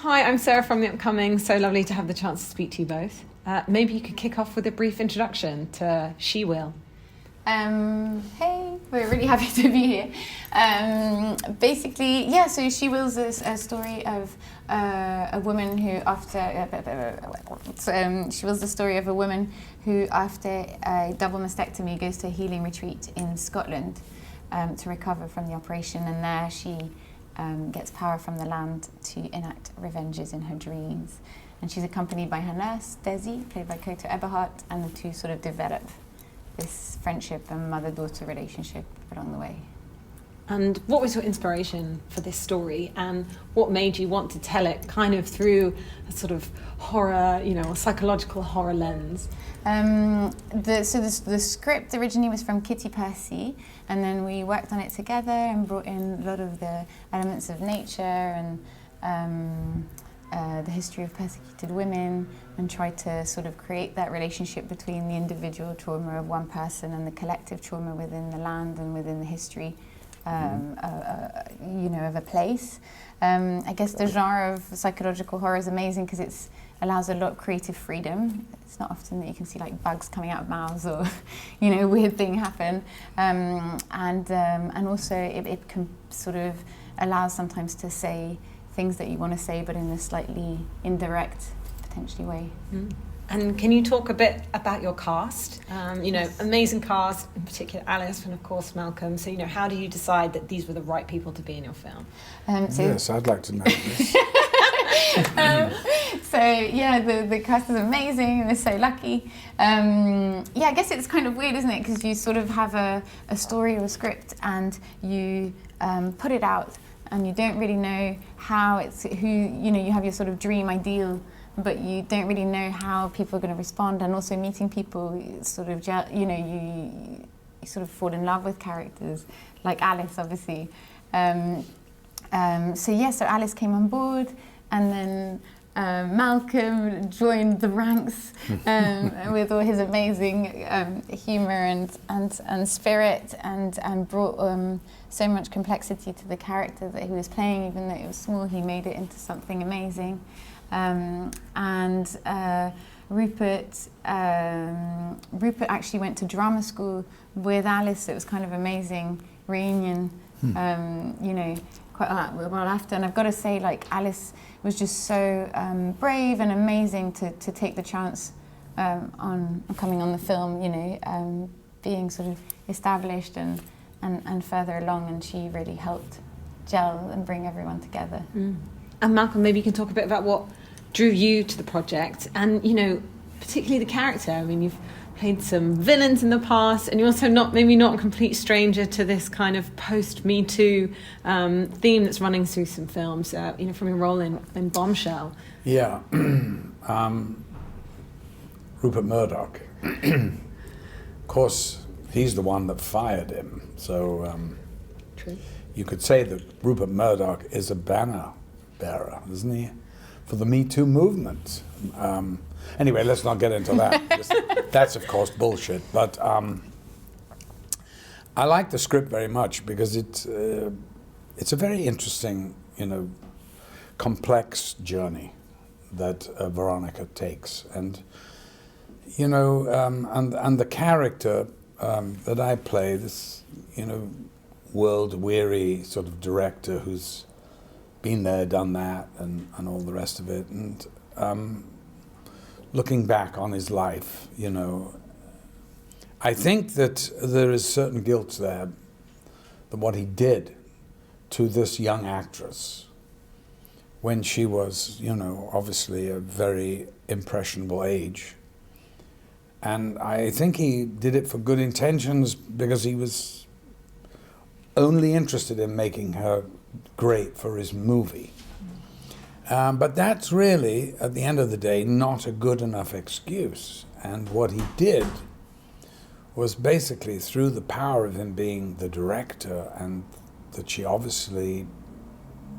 Hi, I'm Sarah from The Upcoming. So lovely to have the chance to speak to you both. Maybe you could kick off with a brief introduction to She Will. Hey, we're really happy to be here. So She Will's a story of a woman who she Will's the story of a woman who after a double mastectomy goes to a healing retreat in Scotland to recover from the operation, and there she gets power from the land to enact revenges in her dreams. And she's accompanied by her nurse, Desi, played by Koto Eberhardt, and the two sort of develop this friendship and mother-daughter relationship along the way. And what was your inspiration for this story, and what made you want to tell it kind of through a sort of horror, a psychological horror lens? The script originally was from Kitty Percy, and then we worked on it together and brought in a lot of the elements of nature and the history of persecuted women, and tried to sort of create that relationship between the individual trauma of one person and the collective trauma within the land and within the history of a place. I guess the genre of psychological horror is amazing because it allows a lot of creative freedom. It's not often that you can see like bugs coming out of mouths or weird thing happen, and also it can sort of allow sometimes to say things that you want to say but in a slightly indirect potentially way. And can you talk a bit about your cast? Yes. Amazing cast, in particular Alice and of course Malcolm. So, how do you decide that these were the right people to be in your film? Yes, I'd like to know this. The cast is amazing and they're so lucky. I guess it's kind of weird, isn't it? Because you sort of have a story or a script and you put it out and you don't really know how you have your sort of dream ideal, but you don't really know how people are going to respond. And also meeting people, sort of, you sort of fall in love with characters, like Alice, obviously. So Alice came on board, and then Malcolm joined the ranks with all his amazing humour and spirit, and brought so much complexity to the character that he was playing. Even though it was small, he made it into something amazing. Rupert actually went to drama school with Alice. It was kind of amazing reunion, quite well after. And I've got to say, like, Alice was just so brave and amazing to take the chance on coming on the film, being sort of established and further along, and she really helped gel and bring everyone together. And Malcolm, maybe you can talk a bit about what drew you to the project, and particularly the character. I mean, you've played some villains in the past, and you're also not a complete stranger to this kind of post-Me Too theme that's running through some films, from your role in Bombshell. Yeah. Rupert Murdoch. Of course, he's the one that fired him. So True. You could say that Rupert Murdoch is a banner bearer, isn't he, for the Me Too movement. Anyway, let's not get into that. That's, of course, bullshit. But I like the script very much because it's a very interesting, complex journey that Veronica takes, and and the character that I play, this world-weary sort of director who's been there, done that, and all the rest of it, and looking back on his life, I think that there is certain guilt there, that what he did to this young actress when she was, obviously a very impressionable age. And I think he did it for good intentions because he was only interested in making her great for his movie. But that's really, at the end of the day, not a good enough excuse. And what he did was basically, through the power of him being the director, and that she obviously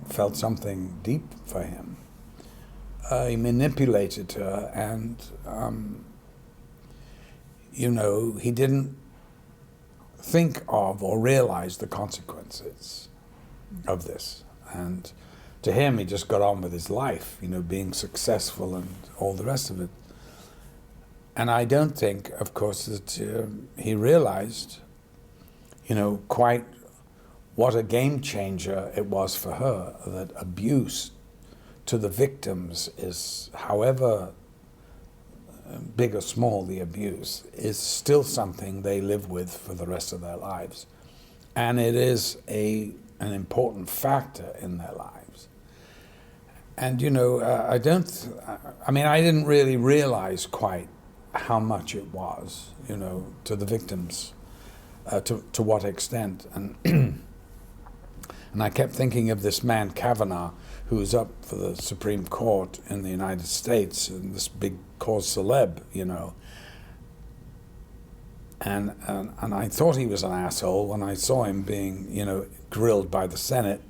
felt something deep for him, he manipulated her, and he didn't think of or realize the consequences of this. And to him, he just got on with his life, you know, being successful and all the rest of it. And I don't think, of course, that he realized, you know, quite what a game changer it was for her, that abuse to the victims is, however big or small the abuse, is still something they live with for the rest of their lives. And it is an important factor in their lives. And, you know, I didn't really realize quite how much it was, you know, to the victims, to what extent. And and I kept thinking of this man, Kavanaugh, who was up for the Supreme Court in the United States, and this big cause celeb, you know. And I thought he was an asshole when I saw him being, you know, grilled by the Senate,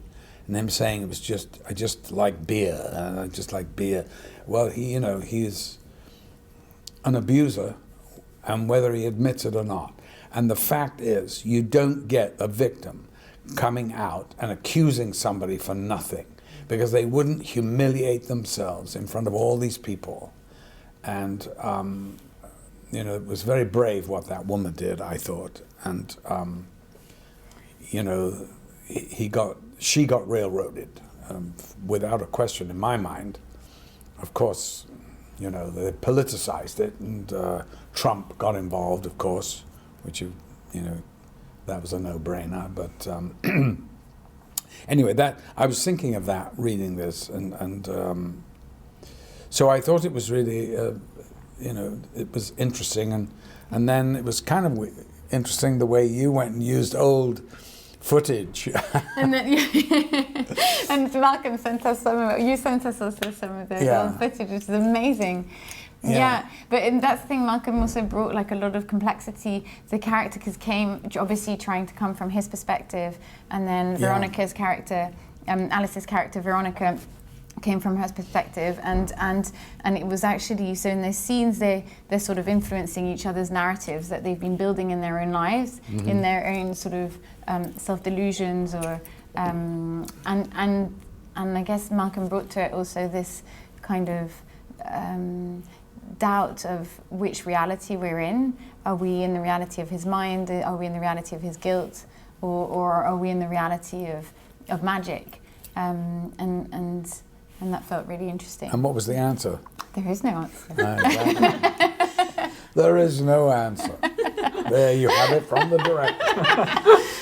and him saying I just like beer, and I just like beer. Well, he, you know, he's an abuser, and whether he admits it or not. And the fact is, you don't get a victim coming out and accusing somebody for nothing, because they wouldn't humiliate themselves in front of all these people. And you know, it was very brave what that woman did, I thought. And you know, she got railroaded, without a question in my mind. Of course, you know, they politicized it, and Trump got involved, of course, which, you know, that was a no-brainer. But anyway, that I was thinking of that reading this, and so I thought it was really, you know, it was interesting, and then it was kind of interesting the way you went and used old footage. And then, and Malcolm sent us you sent us also some of those old footage, which is amazing. Yeah, but that's the thing, Malcolm also brought like a lot of complexity to the character, because came obviously trying to come from his perspective, and then Veronica's character, Alice's character, Veronica, came from her perspective, and it was actually, so in those scenes they're sort of influencing each other's narratives that they've been building in their own lives, in their own sort of self-delusions, or and I guess Malcolm brought to it also this kind of doubt of which reality we're in. Are we in the reality of his mind? Are we in the reality of his guilt? Or are we in the reality of magic? And that felt really interesting. And what was the answer? There is no answer. Exactly. There is no answer. There you have it from the director.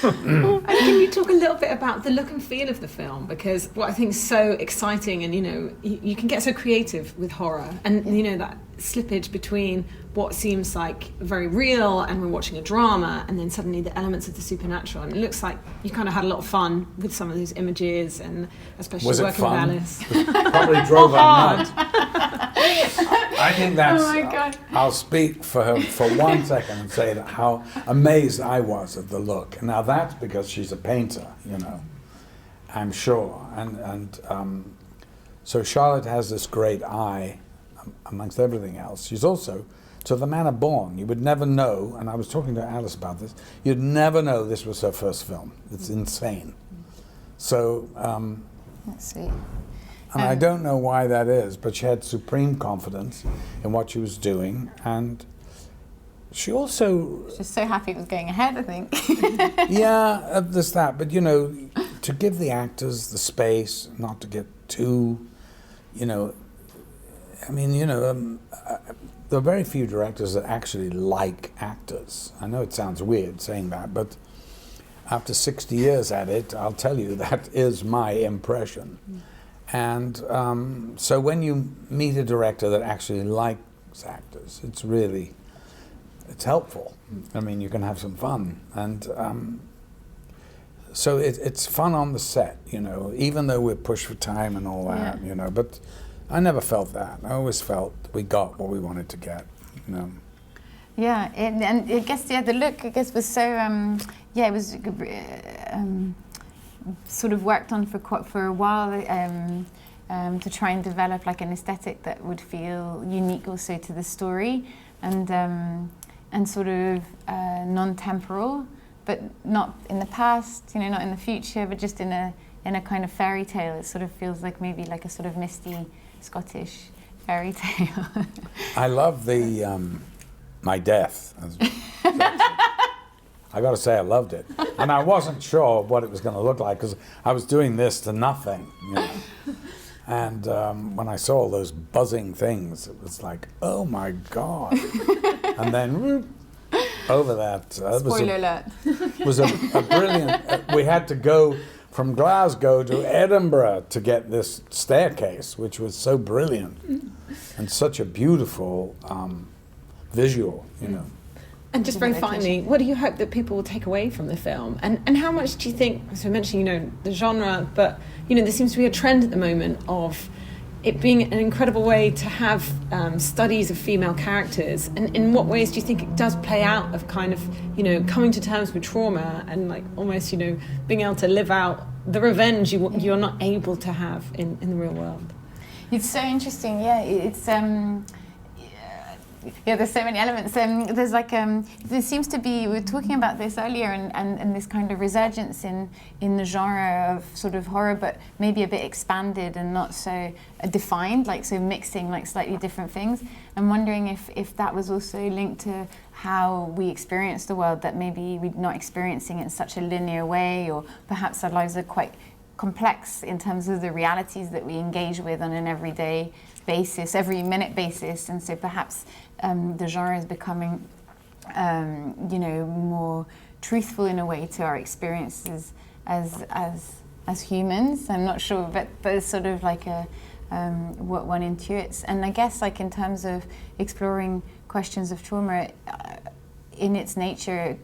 And can you talk a little bit about the look and feel of the film? Because what I think is so exciting, and, you know, you can get so creative with horror, and, you know, that slippage between what seems like very real and we're watching a drama, and then suddenly the elements of the supernatural. And it looks like you kind of had a lot of fun with some of those images, and especially was working with Alice. Probably drove her nuts. I think that's. Oh my God. I'll speak for her for 1 second and say that how amazed I was at the look. Now that's because she's a painter, you know, I'm sure, and so Charlotte has this great eye, amongst everything else. She's also, to the manner born, you would never know, and I was talking to Alice about this, you'd never know this was her first film. It's insane. So, That's sweet. and I don't know why that is, but she had supreme confidence in what she was doing, and she also... Just so happy it was going ahead, I think. Yeah, there's that, but, you know, to give the actors the space, not to get too, you know, I mean, you know, there are very few directors that actually like actors. I know it sounds weird saying that, but after 60 years at it, I'll tell you that is my impression. And so when you meet a director that actually likes actors, it's helpful. I mean, you can have some fun. And so it's fun on the set, you know, even though we're pushed for time and all that, you know, but I never felt that. I always felt we got what we wanted to get, you know. Yeah, and I guess, the look, I guess, was so, it was sort of worked on for a while, to try and develop like an aesthetic that would feel unique also to the story, and sort of non-temporal, but not in the past, you know, not in the future, but just in in a kind of fairy tale. It sort of feels like maybe like a sort of misty Scottish fairy tale. I love the my death. I got to say, I loved it, and I wasn't sure what it was going to look like because I was doing this to nothing, you know. And when I saw all those buzzing things, it was like, oh my God! And then whoop, over that. Spoiler alert. Was a brilliant. We had to go from Glasgow to Edinburgh to get this staircase, which was so brilliant and such a beautiful visual, you know. And just very finally, what do you hope that people will take away from the film? And how much do you think, so I mentioned, you know, the genre, but, you know, there seems to be a trend at the moment of it being an incredible way to have studies of female characters. And in what ways do you think it does play out of kind of, you know, coming to terms with trauma and like almost, you know, being able to live out the revenge you're not able to have in the real world? It's so interesting, yeah. It's yeah, there's so many elements. There's like there seems to be, we were talking about this earlier, and this kind of resurgence in the genre of sort of horror, but maybe a bit expanded and not so defined, like so mixing like slightly different things. I'm wondering if that was also linked to how we experience the world, that maybe we're not experiencing it in such a linear way, or perhaps our lives are quite complex in terms of the realities that we engage with on an everyday basis, every minute basis, and so perhaps the genre is becoming, you know, more truthful in a way to our experiences as humans. I'm not sure, but it's sort of like a what one intuits. And I guess, like in terms of exploring questions of trauma, in its nature,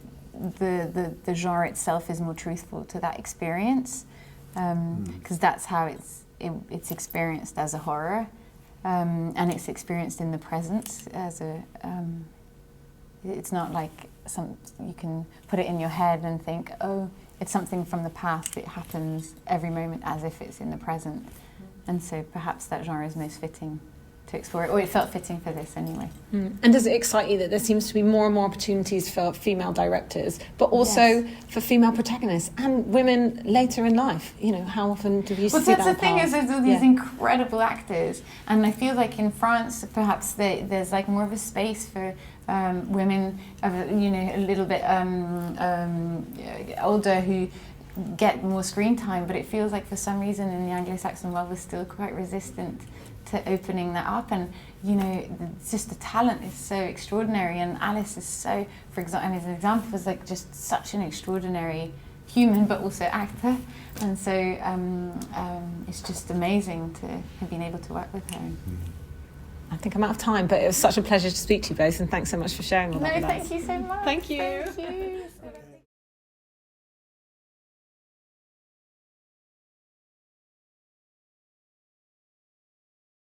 the genre itself is more truthful to that experience, because that's how it's experienced as a horror. And it's experienced in the present as a. It's not like you can put it in your head and think, oh, it's something from the past. It happens every moment as if it's in the present, and so perhaps that genre is most fitting to explore it, or it felt fitting for this anyway. And does it excite you that there seems to be more and more opportunities for female directors, but also Yes. for female protagonists and women later in life? You know, how often do you see that? Well, that's the thing, path? is there's all these incredible actors, and I feel like in France, perhaps there's like more of a space for women, you know, a little bit older who get more screen time, but it feels like for some reason in the Anglo-Saxon world we're still quite resistant to opening that up. And you know, it's just the talent is so extraordinary, and Alice is so, for example, as an example, is like just such an extraordinary human but also actor, and so it's just amazing to have been able to work with her. I think I'm out of time, but it was such a pleasure to speak to you both, and thanks so much for sharing all that with us. Thank you so much. Thank you. Thank you.